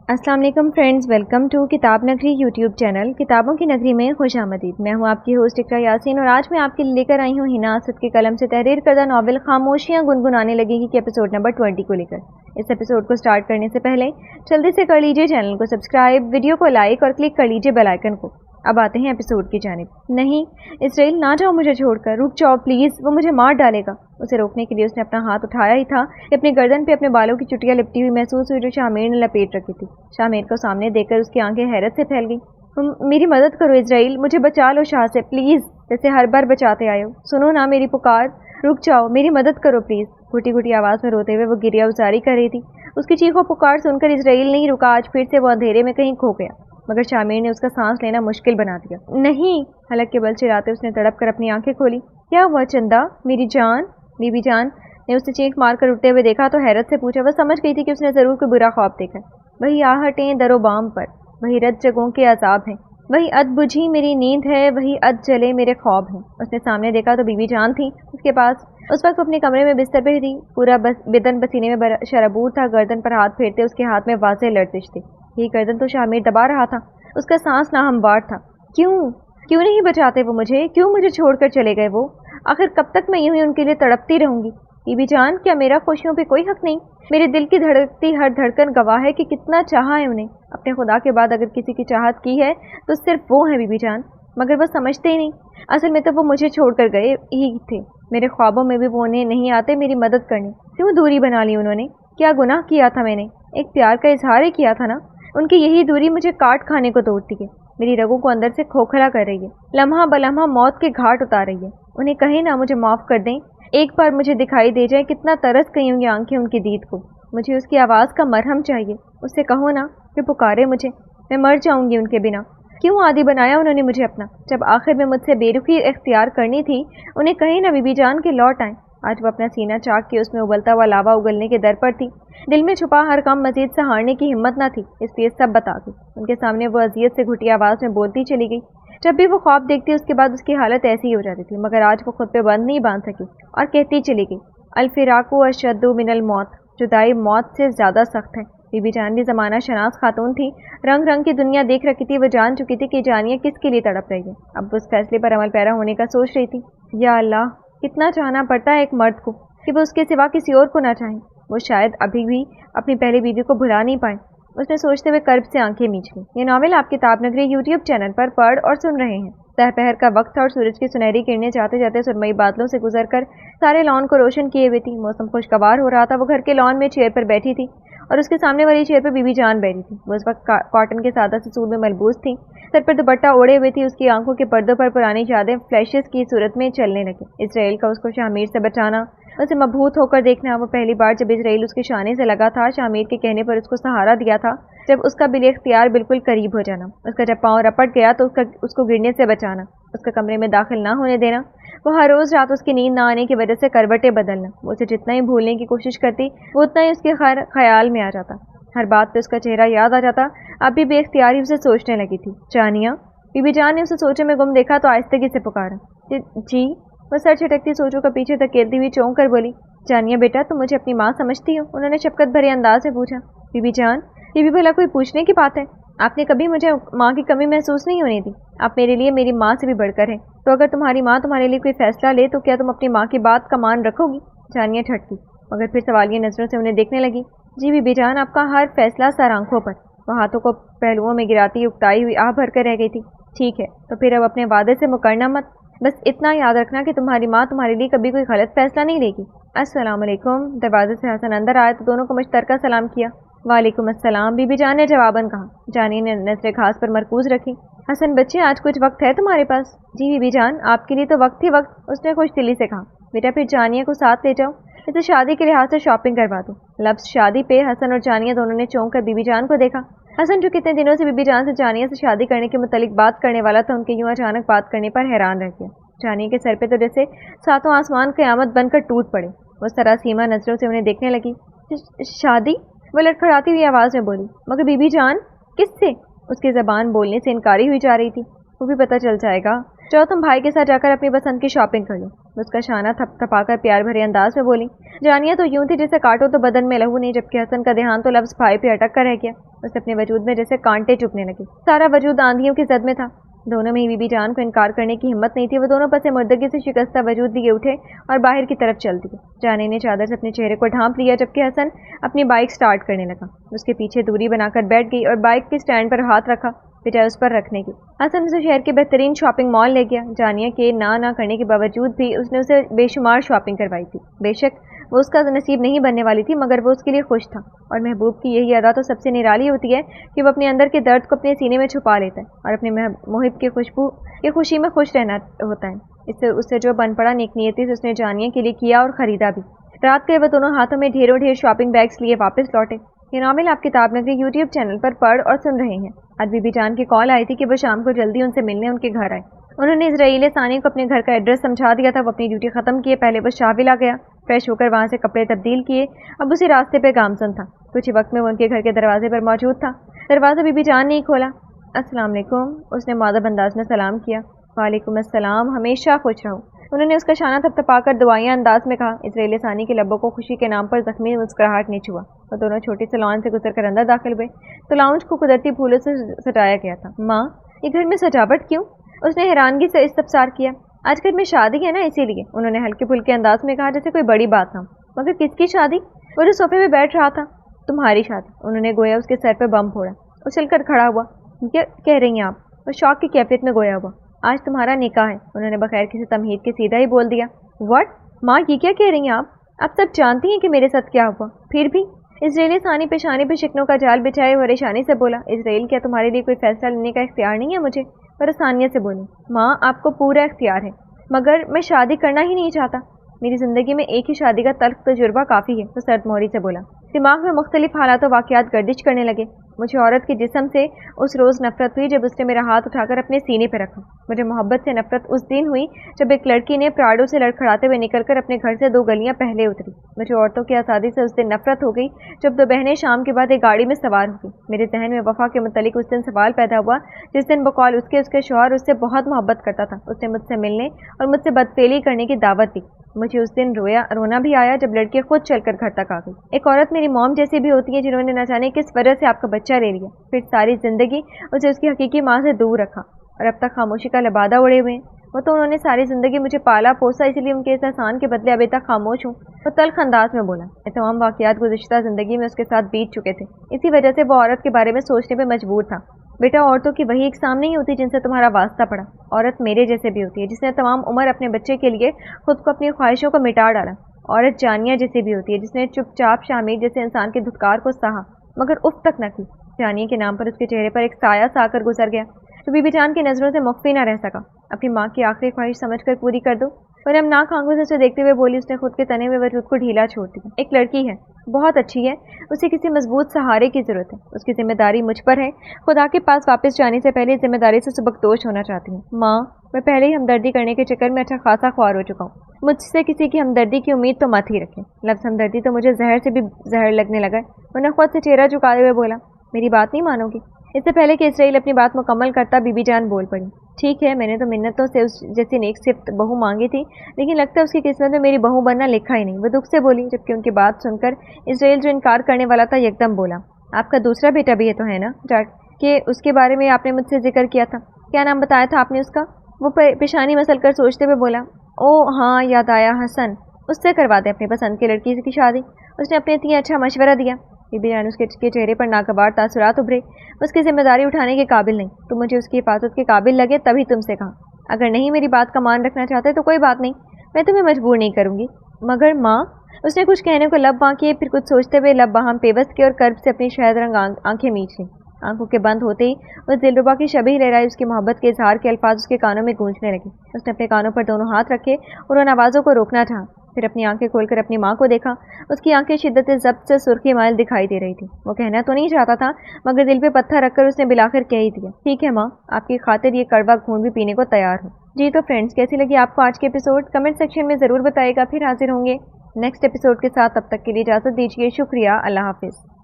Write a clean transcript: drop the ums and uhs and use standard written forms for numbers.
अस्सलाम वालेकुम friends, welcome to किताब नगरी यूट्यूब चैनल। किताबों की नगरी में खुश आमदीद। मैं हूं आपकी होस्ट इकरा यासीन और आज मैं आपके लिए लेकर आई हूं हिना असद के कलम से तहरीर करदा नावल खामोशियां गुनगुनाने लगेंगी के एपिसोड नंबर 20 को लेकर। इस एपिसोड को स्टार्ट करने से पहले जल्दी से कर लीजिए चैनल को सब्सक्राइब, वीडियो को लाइक और क्लिक कर लीजिए बेल आइकन को। अब आते हैं एपिसोड की जानिब। नहीं इसराइल, ना जाओ मुझे छोड़कर, रुक जाओ प्लीज़, वो मुझे मार डालेगा। उसे रोकने के लिए उसने अपना हाथ उठाया ही था कि अपनी गर्दन पे अपने बालों की चुटियां लिपटी हुई महसूस हुई जो शामिर ने लपेट रखी थी। शामिर को सामने देखकर उसकी आंखें हैरत से फैल गई। मेरी मदद करो इसराइल, मुझे बचा लो शाह से प्लीज़, जैसे हर बार बचाते आए हो। सुनो ना मेरी पुकार, रुक जाओ, मेरी मदद करो प्लीज़। घुटी घुटी आवाज़ में रोते हुए वो गिरिया उजारी कर रही थी। उसकी चीखों पुकार सुनकर इसराइल नहीं रुका। आज फिर से वो अंधेरे में कहीं खो गया, मगर शामिर ने उसका सांस लेना मुश्किल बना दिया। नहीं, हलक के बल चिल्लाते उसने तड़प कर अपनी आंखें खोली। क्या हुआ चंदा, मेरी जान? बीबी जान ने उसे चीख मार कर उठते हुए देखा तो हैरत से पूछा। वह समझ गई थी कि उसने ज़रूर कोई बुरा ख्वाब देखा। वही आहटें दरो बाम पर, वही रत जगहों के अजाब हैं, वही अध बुझी मेरी नींद है, वही अध जले मेरे ख्वाब हैं। उसने सामने देखा तो बीबी जान थी उसके पास। उस वक्त अपने कमरे में बिस्तर पे थी। पूरा बदन पसीने में शराबूर था। गर्दन पर हाथ फेरते उसके हाथ में वाज़ेह लर्जिश थी। ये गर्दन तो शामिर दबा रहा था। उसका सांस नाहमवार था। क्यों नहीं बचाते वो मुझे? क्यों मुझे छोड़कर चले गए वो? आखिर कब तक मैं यूं ही उनके लिए तड़पती रहूंगी? बीबी जान, क्या मेरा खुशियों पे कोई हक नहीं? मेरे दिल की धड़कती हर धड़कन गवाह है कि कितना चाहा है उन्हें। अपने खुदा के बाद अगर किसी की चाहत की है तो सिर्फ वो है बीबी जान, मगर वो समझते ही नहीं। असल में तो वो मुझे छोड़कर गए ही थे। मेरे ख्वाबों में भी वो उन्हें नहीं आते मेरी मदद करने। क्यों दूरी बना ली उन्होंने? क्या गुनाह किया था मैंने? एक प्यार का इजहार ही किया था ना। उनकी यही दूरी मुझे काट खाने को तोड़ती है, मेरी रगों को अंदर से खोखला कर रही है, लम्हा बलम्हा मौत के घाट उतार रही है। उन्हें कहें ना मुझे माफ़ कर दें, एक बार मुझे दिखाई दे जाए। कितना तरस गई होंगी आंखें उनकी दीद को। मुझे उसकी आवाज़ का मरहम चाहिए। उससे कहो ना कि पुकारे मुझे, मैं मर जाऊंगी उनके बिना। क्यों आदी बनाया उन्होंने मुझे अपना? जब आखिर में मुझसे बेरुखी इख्तियार करनी थी, उन्हें कहें ना बीबी जान के लौट आएँ। आज वो अपना सीना चाक के उसमें उबलता हुआ लावा उगलने के दर पर थी। दिल में छुपा हर काम मजीद सहारने की हिम्मत न थी, इसलिए सब बता दी। उनके सामने वो अजियत से घुटी आवाज़ में बोलती चली गई। जब भी वो ख्वाब देखती उसके बाद उसकी हालत ऐसी ही हो जाती थी, मगर आज वो खुद पे बंद नहीं बांध सकी और कहती चली गई, अलफिराकु अशद्दु मिनल मौत, जुदाई मौत से ज़्यादा सख्त है। बीबी जान भी ज़माना शनास खातून थी। रंग रंग की दुनिया देख रखी थी। वो जान चुकी थी कि जानिया किसके लिए तड़प रही है। अब उस फैसले पर अमल पैरा होने का सोच रही थी। या अल्लाह, कितना चाहना पड़ता है एक मर्द को कि वो उसके सिवा किसी और को ना चाहे। वो शायद अभी भी अपनी पहली बीवी को भुला नहीं पाए। उसने सोचते हुए कर्ब से आंखें मींच ली। ये नावल आप किताब नगरी यूट्यूब चैनल पर पढ़ और सुन रहे हैं। दोपहर का वक्त था और सूरज की सुनहरी किरणें जाते जाते सुरमई बादलों से गुजरकर सारे लॉन को रोशन किए हुए थी। मौसम खुशगवार हो रहा था। वो घर के लॉन में चेयर पर बैठी थी और उसके सामने वाली चेयर पर बीबी जान बैठी थी। वो उस वक्त कॉटन के सादा से सूट में मलबूस थी। सर पर दुपट्टा ओढ़े हुए थी। उसकी आंखों के पर्दों पर पुरानी यादें फ्लैशेस की सूरत में चलने लगी। इसराइल का उसको शामिर से बचाना, उसे मबहूत होकर देखना। वो पहली बार जब इसराइल उसके शाने से लगा था, शामिर के कहने पर उसको सहारा दिया था, जब उसका बिल इख्तियार बिल्कुल करीब हो जाना, उसका जब पाँव रपट गया तो उसको गिरने से बचाना, उसका कमरे में दाखिल ना होने देना, वो हर रोज़ रात उसकी नींद ना आने की वजह से करवटें बदलना। वो उसे जितना ही भूलने की कोशिश करती वो उतना ही उसके ख्याल में आ जाता। हर बात पे उसका चेहरा याद आ जाता। अभी बेख्तियारी उसे सोचने लगी थी। जानिया, बीबी जान ने उसे सोचों में गुम देखा तो आहिस्तगी से पुकारा। जी। वह सर झटकती सोचों का पीछे धकेलती हुई चौंक कर बोली, जानिया बेटा, तुम मुझे अपनी माँ समझती हो? उन्होंने शफकत भरे अंदाज से पूछा। बीबी जान, ये भी भला कोई पूछने की बात है? आपने कभी मुझे माँ की कमी महसूस नहीं होने दी। आप मेरे लिए मेरी माँ से भी बढ़कर हैं। तो अगर तुम्हारी माँ तुम्हारे लिए कोई फैसला ले तो क्या तुम अपनी माँ की बात का मान रखोगी? जानिया ठटकी, मगर फिर सवालिया नजरों से उन्हें देखने लगी। जी बीबी जान, आपका हर फैसला सर आंखों पर। वह हाथों को पहलुओं में गिराती उकताई हुई आह भर कर रह गई थी। ठीक है, तो फिर अब अपने वादे से मुकरना मत। बस इतना याद रखना कि तुम्हारी माँ तुम्हारे लिए कभी कोई गलत फैसला नहीं लेगी। अस्सलाम वालेकुम। दरवाजे से हसन अंदर आया तो दोनों को मुश्तरका सलाम किया। वालेकुम अस्सलाम, बीबी जान ने जवाबन कहा। जानी ने नजरें घास पर मरकूज रखी। हसन बच्चे, आज कुछ वक्त है तुम्हारे पास? जी बीबी जान, आपके लिए तो वक्त ही वक्त, उसने खुश दिली से कहा। बेटा फिर जानिया को साथ ले जाओ, इसे शादी के लिहाज से शॉपिंग करवा दो। लफ्ज़ शादी पे हसन और जानिया दोनों ने चौंक कर बीबी जान को देखा। हसन जो कितने दिनों से बीबी जान से जानिया से शादी करने के मुतालिक बात करने वाला था, उनके यूँ अचानक बात करने पर हैरान रह गया। जानिया के सर पे तो जैसे सातों आसमान क़यामत बनकर टूट पड़े। वो सरासीमा नजरों से उन्हें देखने लगी। शादी? वो लड़खड़ाती हुई आवाज़ में बोली। मगर बीबी जान, किससे? उसकी ज़बान बोलने से इनकारी हुई जा रही थी। वो भी पता चल जाएगा, जाओ तुम भाई के साथ जाकर अपनी पसंद की शॉपिंग कर लो। उसका शाना थपथपाकर प्यार भरे अंदाज में बोली। जानिया तो यूं थी जैसे काटो तो बदन में लहू नहीं, जबकि हसन का ध्यान तो लफ्ज भाई पे अटक कर रह गया। उसे अपने वजूद में जैसे कांटे चुभने लगे। सारा वजूद आंधियों की जद में था। दोनों में ही बीबी जान को इनकार करने की हिम्मत नहीं थी। वो दोनों पसे मुर्दगी से शिकस्ता वजूद लिए उठे और बाहर की तरफ चल दिए। जाने ने चादर से अपने चेहरे को ढांप लिया, जबकि हसन अपनी बाइक स्टार्ट करने लगा। उसके पीछे दूरी बनाकर बैठ गई और बाइक के स्टैंड पर हाथ रखा बजाय उस पर रखने की। हसन उसे शहर के बेहतरीन शॉपिंग मॉल ले गया। जानिया के ना करने के बावजूद भी उसने उसे बेशुमार शॉपिंग करवाई थी। बेशक वो उसका नसीब नहीं बनने वाली थी, मगर वो उसके लिए खुश था। और महबूब की यही अदा तो सबसे निराली होती है कि वो अपने अंदर के दर्द को अपने सीने में छुपा लेता है और अपने मुहिब की खुशबू की खुशी में खुश रहना होता है। इससे उससे जो बन पड़ा नेकनियती से उसने जानिया के लिए किया और ख़रीदा भी। रात के वो दोनों हाथों में ढेर शॉपिंग बैग्स लिए वापस लौटे। ये नावल आप किताब नगरी यूट्यूब चैनल पर पढ़ और सुन रहे हैं। आज बीबी जान की कॉल आई थी कि वो शाम को जल्दी उनसे मिलने उनके घर आए। उन्होंने इजराइल सानी को अपने घर का एड्रेस समझा दिया था। वो अपनी ड्यूटी ख़त्म किए पहले वो शाहविला गया, फ्रेश होकर वहाँ से कपड़े तब्दील किए। अब उसी रास्ते पे गामसन था। कुछ ही वक्त में वो उनके घर के दरवाजे पर मौजूद था। दरवाज़ा बीबी जान ने ही खोला। अस्सलाम वालेकुम, उसने मुअद्दब अंदाज में सलाम किया। वालेकुम अस्सलाम, हमेशा खुश रहो। उन्होंने उसका शाना थपथपाकर दुआया अंदाज में कहा। इजराइल सानी के लब्बों को खुशी के नाम पर जख्मी मुस्कुराहट ने छुआ। वो दोनों छोटी से लॉन से गुजरकर अंदर दाखिल हुए तो लाउंज को कुदरती फूलों से सजाया गया था। माँ, ये घर में सजावट क्यों? उसने हैरानगी से इस्तफसार किया। आज घर में शादी है ना, इसीलिए, उन्होंने हल्के फुल्के अंदाज में कहा, जैसे कोई बड़ी बात ना। मगर किसकी शादी? वो जो सोफे पे बैठ रहा था। तुम्हारी शादी, उन्होंने गोया उसके सर पे बम फोड़ा। वो चलकर खड़ा हुआ। क्या कह रही हैं आप? वो शौक की कैफियत में गोया हुआ। आज तुम्हारा निकाह है, उन्होंने बगैर किसी तमहीद के सीधा ही बोल दिया। व्हाट? माँ, ये क्या कह रही हैं आप? सब जानती हैं कि मेरे साथ क्या हुआ। फिर भी इजराइल सानी पेशानी पे शिकनों का जाल बिछाए परेशानी से बोला। इजराइल, क्या तुम्हारे लिए कोई फैसला लेने का इख्तियार नहीं है मुझे? पर आसानियत से बोली। माँ, आपको पूरा इख्तियार है, मगर मैं शादी करना ही नहीं चाहता। मेरी ज़िंदगी में एक ही शादी का तल्ख तजुर्बा काफ़ी है, तो सर्द मोहरी से बोला। दिमाग में मुख्तलिफ हालात व वाक़यात गर्दिश करने लगे। मुझे औरत के जिस्म से उस रोज़ नफ़रत हुई जब उसने मेरा हाथ उठाकर अपने सीने पर रखा। मुझे मोहब्बत से नफ़रत उस दिन हुई जब एक लड़की ने प्राडो से लड़खड़ाते हुए निकलकर अपने घर से 2 गलियां पहले उतरी। मुझे औरतों की आज़ादी से उस दिन नफ़रत हो गई जब 2 बहनें शाम के बाद एक गाड़ी में सवार हो गई। मेरे जहन में वफ़ा के मुतल्लिक उस दिन सवाल पैदा हुआ जिस दिन बकौल उसके शौहर उससे बहुत मोहब्बत करता था। उसने मुझसे मिलने और मुझसे बदफेली करने की दावत दी। मुझे उस दिन रोना भी आया जब लड़की खुद चलकर घर तक आ गई। एक औरत मेरी मॉम जैसी भी होती है जिन्होंने न जाने किस वजह से आपका बच्चा ले लिया, फिर सारी ज़िंदगी उसे उसकी हकीकी माँ से दूर रखा और अब तक खामोशी का लबादा उड़े हुए हैं। वो तो उन्होंने सारी ज़िंदगी मुझे पाला पोसा, इसलिए उनके इस एहसान के बदले अभी तक खामोश हूँ। वो तल्ख अंदाज में बोला। ये तमाम वाक़यात गुज़िश्ता ज़िंदगी में उसके साथ बीत चुके थे। इसी वजह से वो औरत के बारे में सोचने पर मजबूर था। बेटा, औरतों की वही इकसाम नहीं होती जिनसे तुम्हारा वास्ता पड़ा। औरत मेरे जैसे भी होती है जिसने तमाम उम्र अपने बच्चे के लिए खुद को अपनी ख्वाहिशों को मिटा डाला। औरत जानिया जैसी भी होती है जिसने चुपचाप शामिर जैसे इंसान के धुतकार को सहा मगर उफ तक न की। जानिया के नाम पर उसके चेहरे पर एक साया सा आकर गुजर गया तो बीबी जान की नज़रों से मुख्फी न रह सका। अपनी माँ की आखिरी ख्वाहिश समझकर पूरी कर दो। पर हम नाक आंखों से उसे देखते हुए बोली। उसने खुद के तने हुए वजूद को ढीला छोड़ दिया। एक लड़की है, बहुत अच्छी है, उसे किसी मजबूत सहारे की ज़रूरत है। उसकी जिम्मेदारी मुझ पर है। खुदा के पास वापस जाने से पहले जिम्मेदारी से सुबकदोश होना चाहती हूँ। माँ, मैं पहले ही हमदर्दी करने के चक्कर में अच्छा खासा ख्वार हो चुका हूँ। मुझसे किसी की हमदर्दी की उम्मीद तो मत ही रखें। लफ्ज़ हमदर्दी तो मुझे जहर से भी जहर लगने लगा है। उन्हें खुद से चेहरा झुकाते हुए बोला। मेरी बात नहीं मानोगी? इससे पहले कि इस्राइल अपनी बात मुकम्मल करता बीबी जान बोल पड़ी। ठीक है, मैंने तो मिन्नतों से उस जैसी नेक सिफ्त बहू मांगी थी, लेकिन लगता है उसकी किस्मत में मेरी बहू बनना लिखा ही नहीं। वो दुख से बोली, जबकि उनकी बात सुनकर इस्राइल जो इनकार करने वाला था यकदम बोला। आपका दूसरा बेटा भी है तो है ना, कि उसके बारे में आपने मुझसे जिक्र किया था। क्या नाम बताया था आपने उसका? वो पेशानी मसल कर सोचते हुए बोला। ओ हाँ, याद आया, हसन। उससे करवा दे अपनी पसंद की लड़की की शादी। उसने अपने इतनी अच्छा मशवरा दिया। बीबी जान उसके चेहरे पर नागवार तासुरात उभरे। उसकी जिम्मेदारी उठाने के काबिल नहीं। तुम मुझे उसकी हिफाजत के काबिल लगे तभी तुमसे कहा। अगर नहीं मेरी बात का मान रखना चाहते तो कोई बात नहीं, मैं तुम्हें मजबूर नहीं करूँगी। मगर माँ, उसने कुछ कहने को लब बांके, फिर कुछ सोचते हुए लब बाहम पेवस्त किए और कर्ब से अपनी शहद रंग आंखें मींच लीं। आंखों के बंद होते ही उस दिलरुबा की शबीह लहराई उसकी मोहब्बत के इजहार के अल्फाज उसके कानों में गूंजने लगे। उसने अपने कानों पर दोनों हाथ रखे और उन आवाज़ों को रोकना चाहा। फिर अपनी आंखें खोलकर अपनी माँ को देखा। उसकी आंखें शिद्दत ज़ब्त से सुर्खी माइल दिखाई दे रही थी। वो कहना तो नहीं चाहता था, मगर दिल पे पत्थर रखकर उसने बिलाखिर कह ही दिया। ठीक है माँ, आपकी खातिर ये कड़वा खून भी पीने को तैयार हूँ। जी तो फ्रेंड्स, कैसी लगी आपको आज के एपिसोड? कमेंट सेक्शन में ज़रूर बताइएगा। फिर हाजिर होंगे नेक्स्ट एपिसोड के साथ। तब तक के लिए इजाज़त दीजिए। शुक्रिया। अल्लाह हाफिज़।